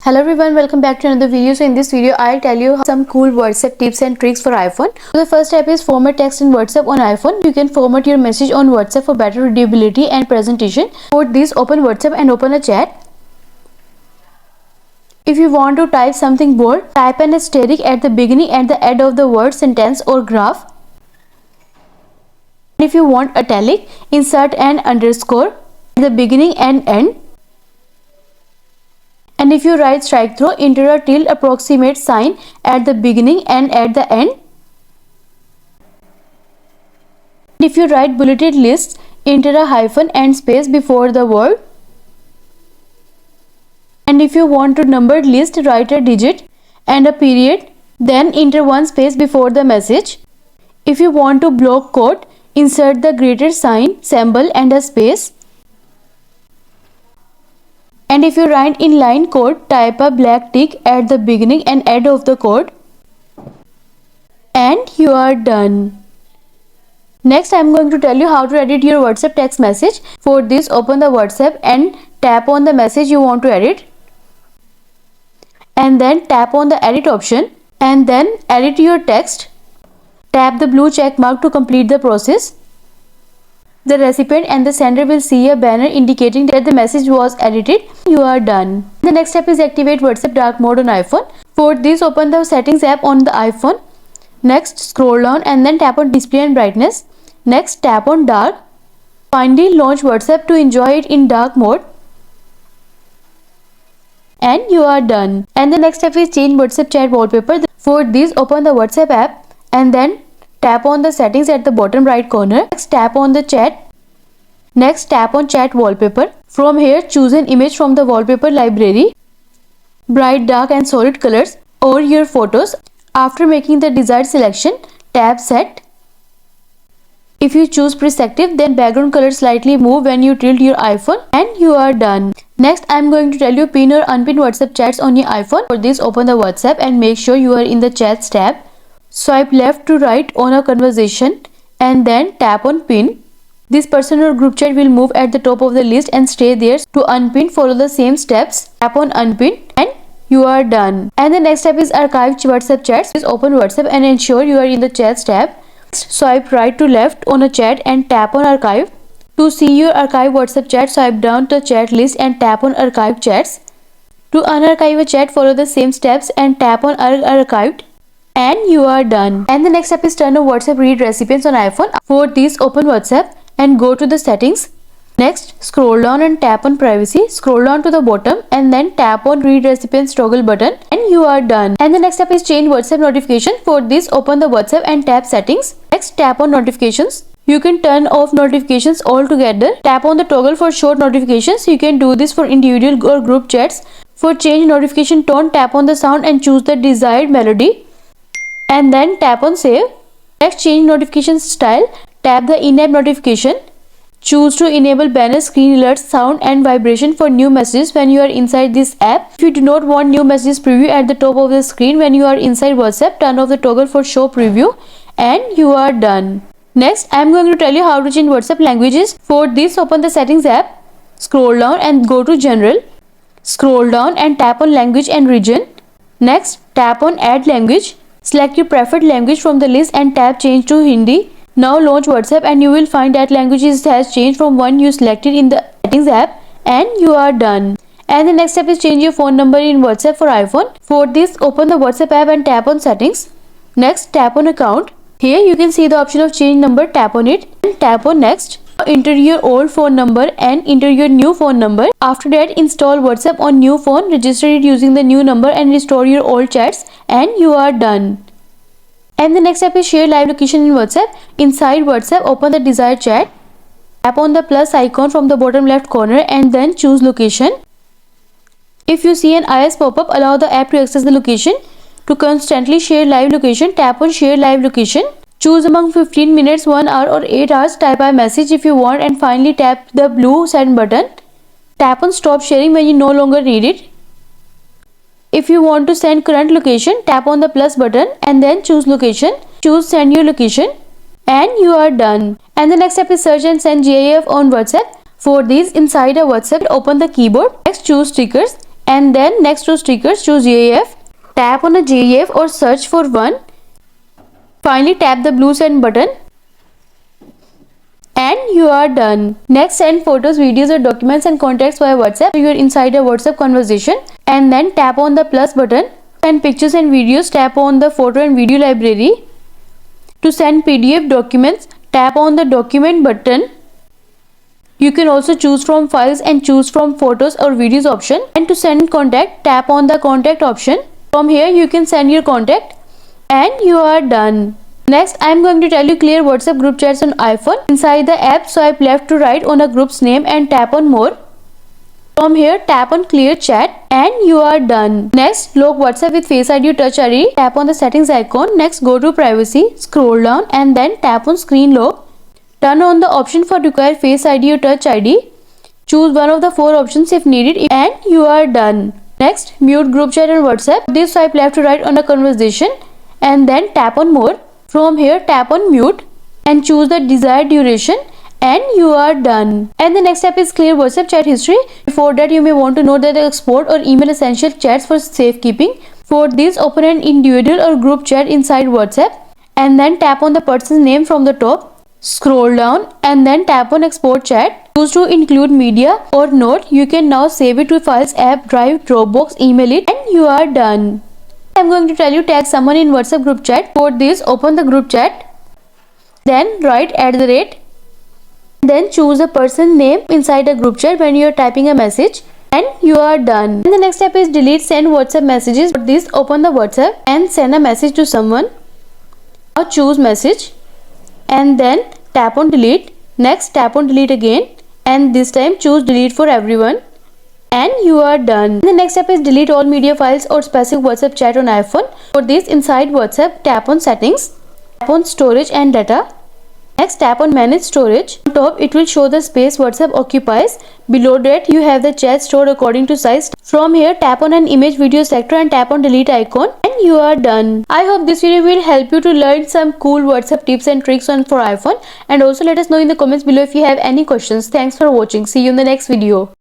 Hello everyone, welcome back to another video. So in this video I'll tell you some cool WhatsApp tips and tricks for iPhone. So the first step is format text in WhatsApp on iPhone. You can format your message on WhatsApp for better readability and presentation. For this, open WhatsApp and open a chat. If you want to type something bold, type an asterisk at the beginning and the end of the word, sentence or graph. If you want italic, insert an underscore at the beginning and end. And if you write strike through, enter a tilde approximate sign at the beginning and at the end. If you write bulleted lists, enter a hyphen and space before the word. And if you want to numbered list, write a digit and a period, then enter one space before the message. If you want to block code, insert the greater sign, symbol and a space. And if you write inline code, type a black tick at the beginning and end of the code. And you are done. Next, I am going to tell you how to edit your WhatsApp text message. For this, open the WhatsApp and tap on the message you want to edit. And then tap on the edit option and then edit your text. Tap the blue check mark to complete the process. The recipient and the sender will see a banner indicating that the message was edited. You are done. The next step is activate WhatsApp dark mode on iPhone. For this, open the settings app on the iPhone. Next, scroll down and then tap on display and brightness. Next, tap on dark. Finally, launch WhatsApp to enjoy it in dark mode. And you are done. And the next step is change WhatsApp chat wallpaper. For this, open the WhatsApp app and then tap on the settings at the bottom right corner. Next, tap on the chat. Next, tap on chat wallpaper. From here, choose an image from the wallpaper library. Bright, dark and solid colors or your photos. After making the desired selection, tap set. If you choose perspective, then background color slightly move when you tilt your iPhone and you are done. Next, I am going to tell you pin or unpin WhatsApp chats on your iPhone. For this, open the WhatsApp and make sure you are in the chats tab. Swipe left to right on a conversation and then tap on pin. This person or group chat will move at the top of the list and stay there. To unpin, follow the same steps. Tap on unpin and you are done. And the next step is archive WhatsApp chats. Please open WhatsApp and ensure you are in the chats tab. Swipe right to left on a chat and tap on archive. To see your archive WhatsApp chat, swipe down to the chat list and tap on archive chats. To unarchive a chat, follow the same steps and tap on archived. And you are done. And the next step is turn on WhatsApp read recipients on iPhone. For this, open WhatsApp and go to the settings. Next, scroll down and tap on privacy. Scroll down to the bottom and then tap on read recipients toggle button and you are done. And the next step is change WhatsApp notification. For this, open the WhatsApp and tap settings. Next, tap on notifications. You can turn off notifications altogether. Tap on the toggle for short notifications. You can do this for individual or group chats. For change notification tone, tap on the sound and choose the desired melody. And then tap on save. Next, change notification style. Tap the in-app notification. Choose to enable banner, screen alerts, sound and vibration for new messages when you are inside this app. If you do not want new messages preview at the top of the screen when you are inside WhatsApp, turn off the toggle for show preview and you are done. Next, I am going to tell you how to change WhatsApp languages. For this, open the settings app. Scroll down and go to general. Scroll down and tap on language and region. Next, tap on add language. Select your preferred language from the list and tap change to Hindi. Now launch WhatsApp and you will find that languages has changed from one you selected in the settings app and you are done. And the next step is change your phone number in WhatsApp for iPhone. For this, open the WhatsApp app and tap on settings. Next, tap on account. Here you can see the option of change number. Tap on it and tap on next. Enter your old phone number and enter your new phone number. After that, install WhatsApp on new phone, register it using the new number and restore your old chats and you are done. And the next step is share live location in WhatsApp. Inside WhatsApp, open the desired chat. Tap on the plus icon from the bottom left corner and then choose location. If you see an IS pop-up, allow the app to access the location. To constantly share live location, tap on share live location. Choose among 15 minutes, 1 hour or 8 hours. Type a message if you want and finally tap the blue send button. Tap on stop sharing when you no longer need it. If you want to send current location, tap on the plus button and then choose location. Choose send your location and you are done. And the next step is search and send GIF on WhatsApp. For these, inside a WhatsApp, open the keyboard. Next, choose stickers and then next to stickers choose GIF. Tap on a GIF or search for one. Finally tap the blue send button and you are done. Next, send photos, videos or documents and contacts via WhatsApp. You are inside a WhatsApp conversation and then tap on the plus button. Send pictures and videos, tap on the photo and video library. To send PDF documents, tap on the document button. You can also choose from files and choose from photos or videos option. And to send contact, tap on the contact option. From here you can send your contact and you are done. Next, I am going to tell you clear WhatsApp group chats on iPhone. Inside the app, swipe left to right on a group's name and tap on more. From here, tap on clear chat and you are done. Next, lock WhatsApp with Face ID or Touch ID. Tap on the settings icon. Next, go to privacy, scroll down and then tap on screen lock. Turn on the option for require Face ID or Touch ID. Choose one of the four options if needed and you are done. Next, mute group chat on WhatsApp. This swipe left to right on a conversation and then tap on more. From here, tap on mute and choose the desired duration and you are done. And the next step is clear WhatsApp chat history. Before that, you may want to know that the export or email essential chats for safekeeping. For this, open an individual or group chat inside WhatsApp and then tap on the person's name from the top. Scroll down and then tap on export chat. Choose to include media or note. You can now save it to files, app, drive, Dropbox, email it and you are done. I am going to tell you tag someone in WhatsApp group chat. For this, open the group chat. Then write @ Then choose a person name inside a group chat when you are typing a message and you are done. And the next step is delete send WhatsApp messages. For this, open the WhatsApp and send a message to someone. Now choose message and then tap on delete. Next, tap on delete again and this time choose delete for everyone. And you are done. The next step is delete all media files or specific WhatsApp chat on iPhone. For this, inside WhatsApp, tap on settings, tap on storage and data. Next, tap on manage storage. On top, it will show the space WhatsApp occupies. Below that, you have the chat stored according to size. From here, tap on an image video sector and tap on delete icon and you are done. I hope this video will help you to learn some cool WhatsApp tips and tricks for iPhone. And also let us know in the comments below if you have any questions. Thanks for watching. See you in the next video.